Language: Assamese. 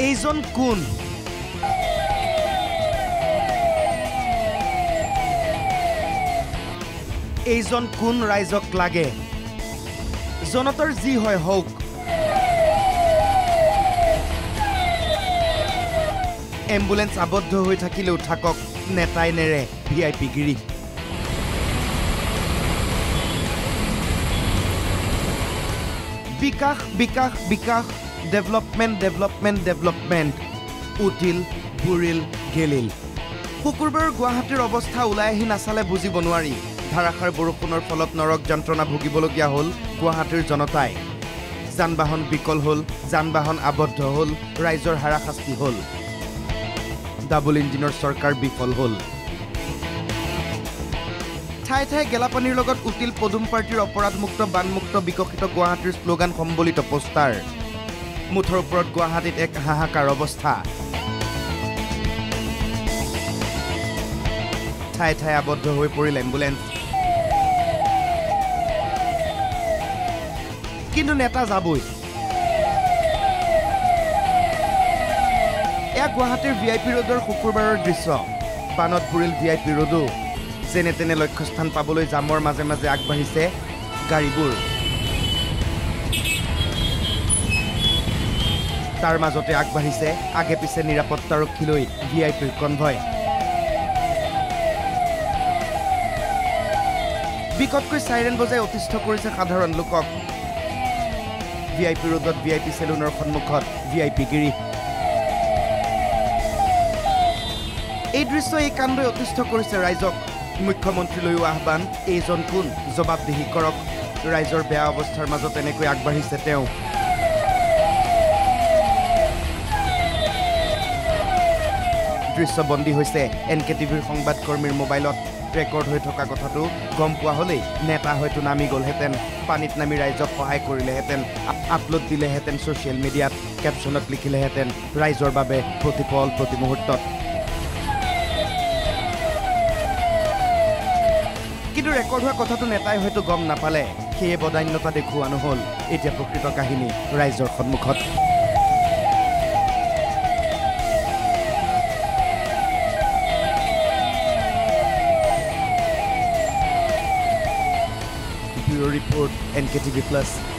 এইজন কোন এইজন কোন ৰাইজক লাগে জনতাৰ যি হয় হওক এম্বুলেন্স আবদ্ধ হৈ থাকিলেও থাকক নেতাই নেৰে ভিআইপি গিৰি বিকাশ বিকাশ বিকাশ ডেভেলপমেণ্ট উঠিল বুৰিল গেলিল শুকুৰবাৰৰ গুৱাহাটীৰ অৱস্থা ওলাই আহি নাচালে বুজিব নোৱাৰি ধাৰাসাৰ বৰষুণৰ ফলত নৰক যন্ত্ৰণা ভুগিবলগীয়া হ'ল গুৱাহাটীৰ জনতাই যান বাহন বিকল হ'ল যান বাহন আবদ্ধ হ'ল ৰাইজৰ হাৰাশাস্তি হ'ল ডাবল ইঞ্জিনৰ চৰকাৰ বিফল হ'ল ঠাই ঠাই গেলাপানীৰ লগত উঠিল পদুম পাৰ্টিৰ অপৰাধমুক্ত বানমুক্ত বিকশিত গুৱাহাটীৰ শ্লোগান সম্বলিত পোষ্টাৰ মুঠৰ ওপৰত গুৱাহাটীত এক হাহাকাৰ অৱস্থা ঠাই ঠাই আবদ্ধ হৈ পৰিল এম্বুলেন্স কিন্তু নেতা যাবই এয়া গুৱাহাটীৰ ভিআইপি ৰোডৰ শুকুৰবাৰৰ দৃশ্য বানত বুৰিল ভিআইপি ৰোডো যেনে তেনে লক্ষ্যস্থান পাবলৈ জামৰ মাজে মাজে আগবাঢ়িছে গাড়ীবোৰ তাৰ মাজতে আগবাঢ়িছে আগে পিছে নিৰাপত্তাৰক্ষী লৈ ভিআইপিৰ কনভয় বিকটকৈ চাইৰেন বজাই অতিষ্ঠ কৰিছে সাধাৰণ লোকক ভিআইপি ৰোডত ভিআইপি চেলুনৰ সন্মুখত ভিআইপি গিৰি এই দৃশ্য এই কাণ্ডই অতিষ্ঠ কৰিছে ৰাইজক মুখ্যমন্ত্ৰীলৈও আহ্বান এইজন কোন জবাবদিহি কৰক ৰাইজৰ বেয়া অৱস্থাৰ মাজত এনেকৈ আগবাঢ়িছে তেওঁ দৃশ্যবন্দী হৈছে NKTVৰ সংবাদকৰ্মীৰ মোবাইলত ৰেকৰ্ড হৈ থকা কথাটো গম পোৱা হ'লেই নেতা হয়তো নামি গ'লহেঁতেন পানীত নামি ৰাইজক সহায় কৰিলেহেঁতেন আপলোড দিলেহেঁতেন ছ'চিয়েল মিডিয়াত কেপশ্যনত লিখিলেহেঁতেন ৰাইজৰ বাবে প্ৰতিপল প্ৰতি মুহূৰ্তত কিন্তু ৰেকৰ্ড হোৱা কথাটো নেতাই হয়তো গম নাপালে সেয়ে বদান্যতা দেখুওৱা নহ'ল এতিয়া প্ৰকৃত কাহিনী ৰাইজৰ সন্মুখত Report NKTV Plus